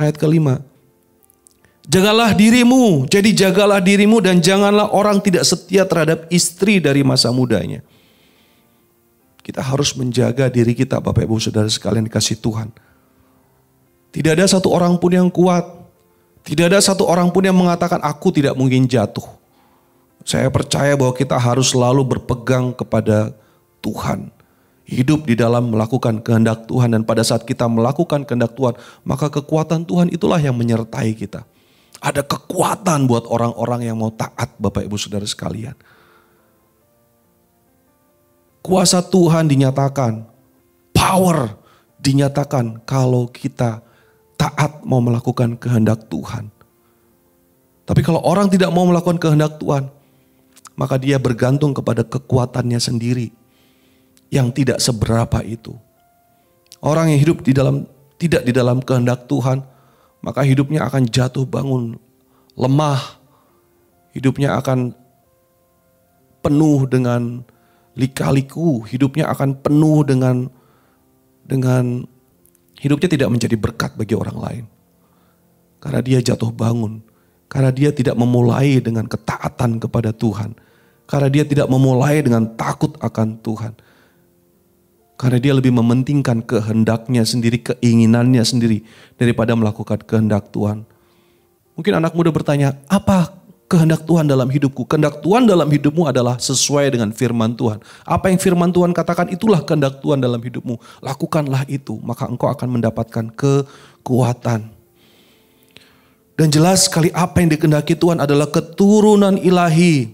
ayat kelima. Jagalah dirimu, jadi jagalah dirimu dan janganlah orang tidak setia terhadap istri dari masa mudanya. Kita harus menjaga diri kita, Bapak Ibu Saudara sekalian dikasih Tuhan. Tidak ada satu orang pun yang kuat. Tidak ada satu orang pun yang mengatakan aku tidak mungkin jatuh. Saya percaya bahwa kita harus selalu berpegang kepada Tuhan. Hidup di dalam melakukan kehendak Tuhan. Dan pada saat kita melakukan kehendak Tuhan, maka kekuatan Tuhan itulah yang menyertai kita. Ada kekuatan buat orang-orang yang mau taat, Bapak Ibu Saudara sekalian. Kuasa Tuhan dinyatakan, power dinyatakan kalau kita taat mau melakukan kehendak Tuhan. Tapi kalau orang tidak mau melakukan kehendak Tuhan, maka dia bergantung kepada kekuatannya sendiri yang tidak seberapa itu. Orang yang hidup tidak di dalam kehendak Tuhan, maka hidupnya akan jatuh bangun, lemah. Hidupnya akan penuh dengan lika-liku, hidupnya akan penuh dengan hidupnya tidak menjadi berkat bagi orang lain. Karena dia jatuh bangun, karena dia tidak memulai dengan ketaatan kepada Tuhan, karena dia tidak memulai dengan takut akan Tuhan. Karena dia lebih mementingkan kehendaknya sendiri, keinginannya sendiri daripada melakukan kehendak Tuhan. Mungkin anak muda bertanya, apa kehendak Tuhan dalam hidupku? Kehendak Tuhan dalam hidupmu adalah sesuai dengan firman Tuhan. Apa yang firman Tuhan katakan itulah kehendak Tuhan dalam hidupmu. Lakukanlah itu, maka engkau akan mendapatkan kekuatan. Dan jelas sekali apa yang dikehendaki Tuhan adalah keturunan ilahi.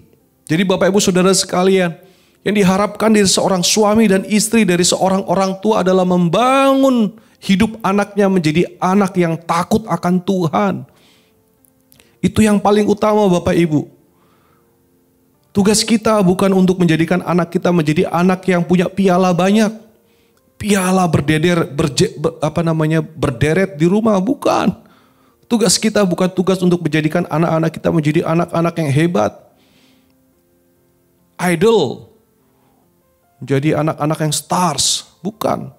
Jadi Bapak Ibu Saudara sekalian, yang diharapkan dari seorang suami dan istri, dari seorang orang tua adalah membangun hidup anaknya menjadi anak yang takut akan Tuhan. Itu yang paling utama Bapak Ibu. Tugas kita bukan untuk menjadikan anak kita menjadi anak yang punya piala banyak. Piala berderet di rumah, bukan. Tugas kita bukan tugas untuk menjadikan anak-anak kita menjadi anak-anak yang hebat. Idol. Jadi anak-anak yang stars, bukan.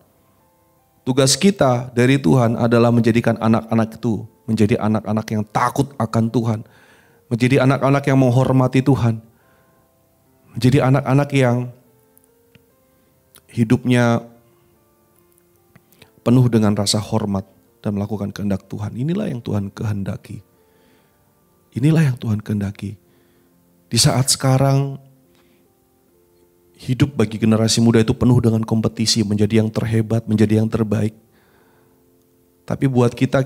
Tugas kita dari Tuhan adalah menjadikan anak-anak itu menjadi anak-anak yang takut akan Tuhan. Menjadi anak-anak yang menghormati Tuhan. Menjadi anak-anak yang hidupnya penuh dengan rasa hormat dan melakukan kehendak Tuhan. Inilah yang Tuhan kehendaki. Inilah yang Tuhan kehendaki. Di saat sekarang hidup bagi generasi muda itu penuh dengan kompetisi, menjadi yang terhebat, menjadi yang terbaik. Tapi buat kita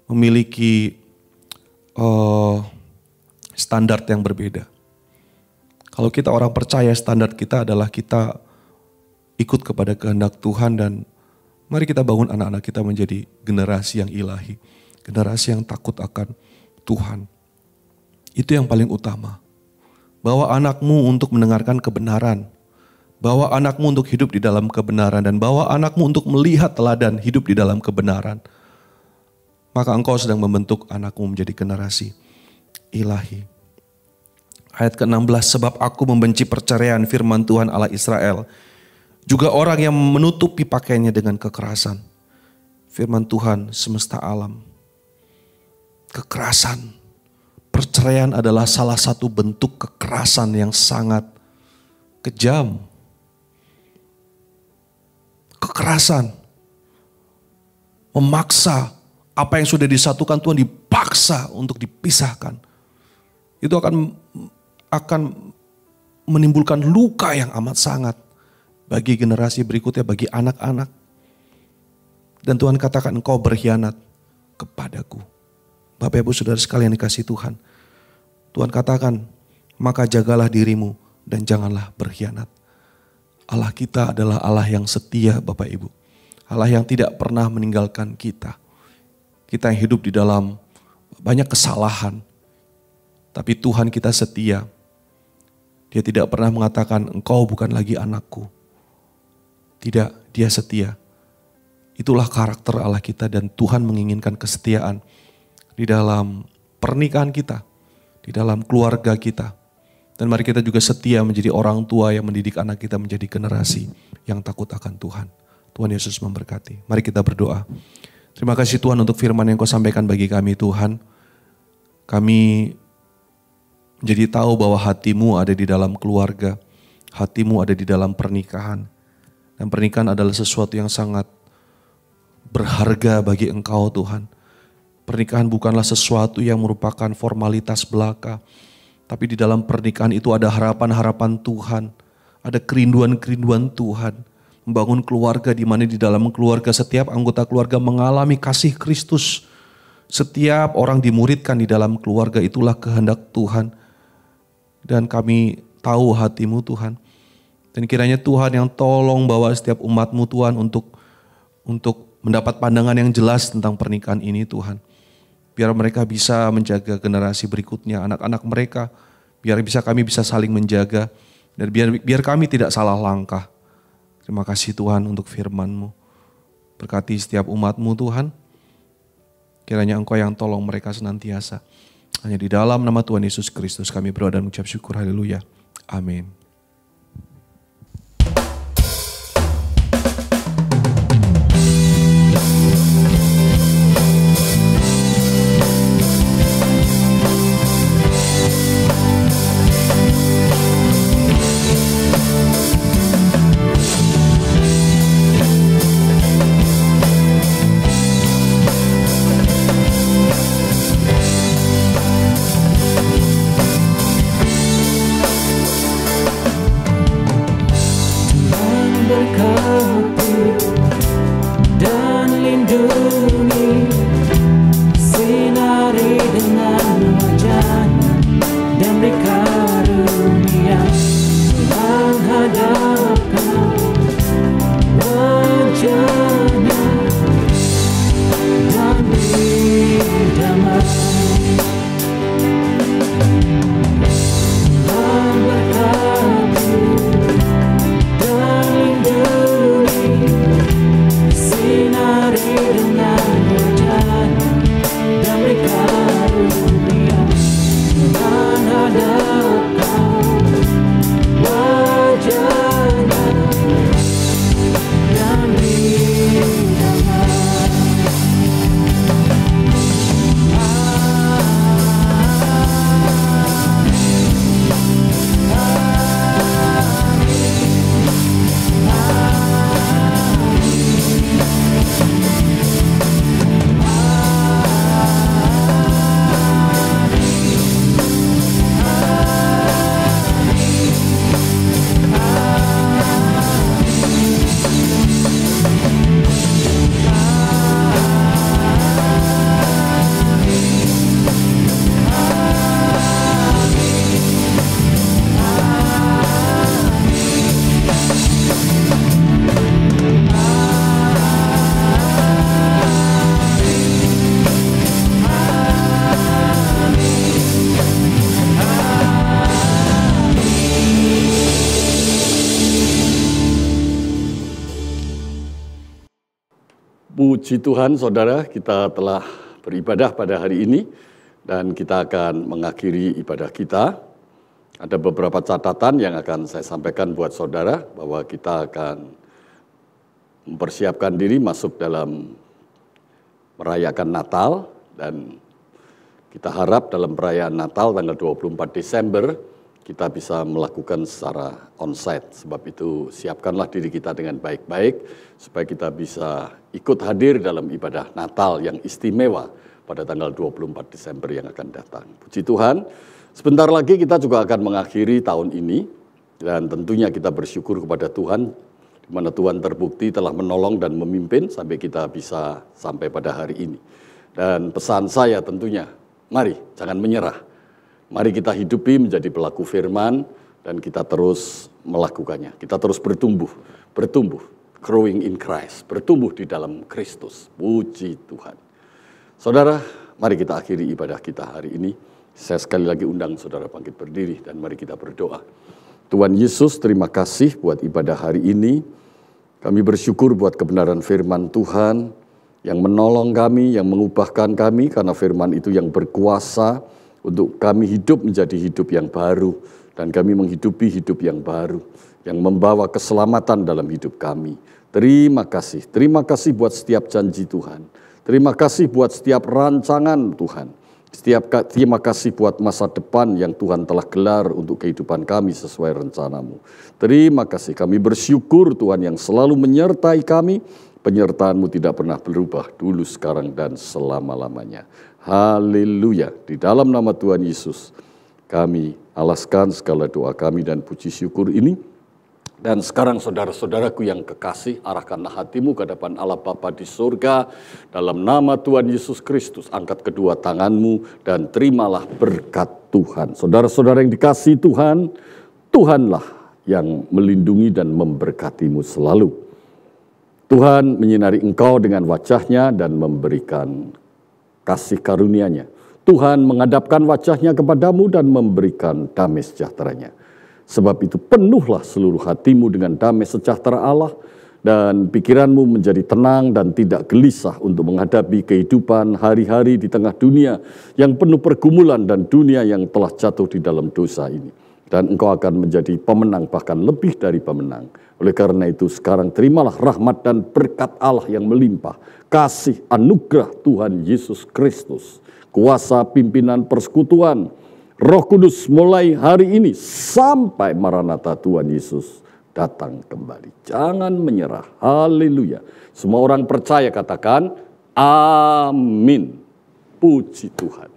memiliki standar yang berbeda. Kalau kita orang percaya, standar kita adalah kita ikut kepada kehendak Tuhan dan mari kita bangun anak-anak kita menjadi generasi yang ilahi, generasi yang takut akan Tuhan. Itu yang paling utama. Bawa anakmu untuk mendengarkan kebenaran. Bawa anakmu untuk hidup di dalam kebenaran. Dan bawa anakmu untuk melihat teladan hidup di dalam kebenaran. Maka engkau sedang membentuk anakmu menjadi generasi ilahi. Ayat ke-16, sebab aku membenci perceraian, firman Tuhan Allah Israel. Juga orang yang menutupi pakaiannya dengan kekerasan. Firman Tuhan semesta alam. Kekerasan. Perceraian adalah salah satu bentuk kekerasan yang sangat kejam. Kekerasan. Memaksa apa yang sudah disatukan Tuhan dipaksa untuk dipisahkan. Itu akan menimbulkan luka yang amat sangat bagi generasi berikutnya, bagi anak-anak. Dan Tuhan katakan engkau berkhianat kepadaku. Bapak Ibu Saudara sekalian dikasih Tuhan. Tuhan katakan, maka jagalah dirimu dan janganlah berkhianat. Allah kita adalah Allah yang setia Bapak Ibu. Allah yang tidak pernah meninggalkan kita. Kita yang hidup di dalam banyak kesalahan. Tapi Tuhan kita setia. Dia tidak pernah mengatakan engkau bukan lagi anakku. Tidak, dia setia. Itulah karakter Allah kita dan Tuhan menginginkan kesetiaan di dalam pernikahan kita, di dalam keluarga kita, Dan mari kita juga setia menjadi orang tua yang mendidik anak kita menjadi generasi yang takut akan Tuhan. Tuhan Yesus memberkati. Mari kita berdoa. Terima kasih Tuhan untuk firman yang Kau sampaikan bagi kami Tuhan. Kami menjadi tahu bahwa hati-Mu ada di dalam keluarga. Hati-Mu ada di dalam pernikahan. Dan pernikahan adalah sesuatu yang sangat berharga bagi Engkau Tuhan. Pernikahan bukanlah sesuatu yang merupakan formalitas belaka. Tapi di dalam pernikahan itu ada harapan-harapan Tuhan. Ada kerinduan-kerinduan Tuhan. Membangun keluarga di mana di dalam keluarga setiap anggota keluarga mengalami kasih Kristus. Setiap orang dimuridkan di dalam keluarga, itulah kehendak Tuhan. Dan kami tahu hati-Mu Tuhan. Dan kiranya Tuhan yang tolong bawa setiap umat-Mu Tuhan untuk mendapat pandangan yang jelas tentang pernikahan ini Tuhan. Biar mereka bisa menjaga generasi berikutnya, anak-anak mereka. Biar kami bisa saling menjaga. Dan biar kami tidak salah langkah. Terima kasih Tuhan untuk firman-Mu. Berkati setiap umat-Mu Tuhan. Kiranya Engkau yang tolong mereka senantiasa. Hanya di dalam nama Tuhan Yesus Kristus kami berdoa dan mengucap syukur. Haleluya. Amin. Puji Tuhan, saudara, kita telah beribadah pada hari ini dan kita akan mengakhiri ibadah kita. Ada beberapa catatan yang akan saya sampaikan buat saudara bahwa kita akan mempersiapkan diri masuk dalam merayakan Natal dan kita harap dalam perayaan Natal tanggal 24 Desember kita bisa melakukan secara onsite. Sebab itu siapkanlah diri kita dengan baik-baik supaya kita bisa ikut hadir dalam ibadah Natal yang istimewa pada tanggal 24 Desember yang akan datang. Puji Tuhan, sebentar lagi kita juga akan mengakhiri tahun ini dan tentunya kita bersyukur kepada Tuhan di mana Tuhan terbukti telah menolong dan memimpin sampai kita bisa sampai pada hari ini. Dan pesan saya tentunya, mari jangan menyerah. Mari kita hidupi menjadi pelaku firman dan kita terus melakukannya. Kita terus bertumbuh, growing in Christ, bertumbuh di dalam Kristus. Puji Tuhan. Saudara, mari kita akhiri ibadah kita hari ini. Saya sekali lagi undang saudara bangkit berdiri dan mari kita berdoa. Tuhan Yesus, terima kasih buat ibadah hari ini. Kami bersyukur buat kebenaran firman Tuhan yang menolong kami, yang mengubahkan kami karena firman itu yang berkuasa untuk kami hidup menjadi hidup yang baru Dan kami menghidupi hidup yang baru, yang membawa keselamatan dalam hidup kami. Terima kasih buat setiap janji Tuhan. Terima kasih buat setiap rancangan Tuhan. Terima kasih buat masa depan yang Tuhan telah gelar untuk kehidupan kami sesuai rencana-Mu. Terima kasih, kami bersyukur Tuhan yang selalu menyertai kami. Penyertaan-Mu tidak pernah berubah dulu, sekarang, dan selama-lamanya. Haleluya. Di dalam nama Tuhan Yesus, kami alaskan segala doa kami dan puji syukur ini. Dan sekarang saudara-saudaraku yang kekasih, arahkanlah hatimu ke hadapan Allah Bapa di surga. Dalam nama Tuhan Yesus Kristus, angkat kedua tanganmu dan terimalah berkat Tuhan. Saudara-saudara yang dikasihi Tuhan, Tuhanlah yang melindungi dan memberkatimu selalu. Tuhan menyinari engkau dengan wajah-Nya dan memberikan kasih karunia-Nya. Tuhan menghadapkan wajah-Nya kepadamu dan memberikan damai sejahtera-Nya. Sebab itu penuhlah seluruh hatimu dengan damai sejahtera Allah dan pikiranmu menjadi tenang dan tidak gelisah untuk menghadapi kehidupan hari-hari di tengah dunia yang penuh pergumulan dan dunia yang telah jatuh di dalam dosa ini. Dan engkau akan menjadi pemenang, bahkan lebih dari pemenang. Oleh karena itu sekarang terimalah rahmat dan berkat Allah yang melimpah, kasih anugerah Tuhan Yesus Kristus, kuasa pimpinan persekutuan Roh Kudus mulai hari ini sampai Maranatha Tuhan Yesus datang kembali. Jangan menyerah. Haleluya. Semua orang percaya katakan amin. Puji Tuhan.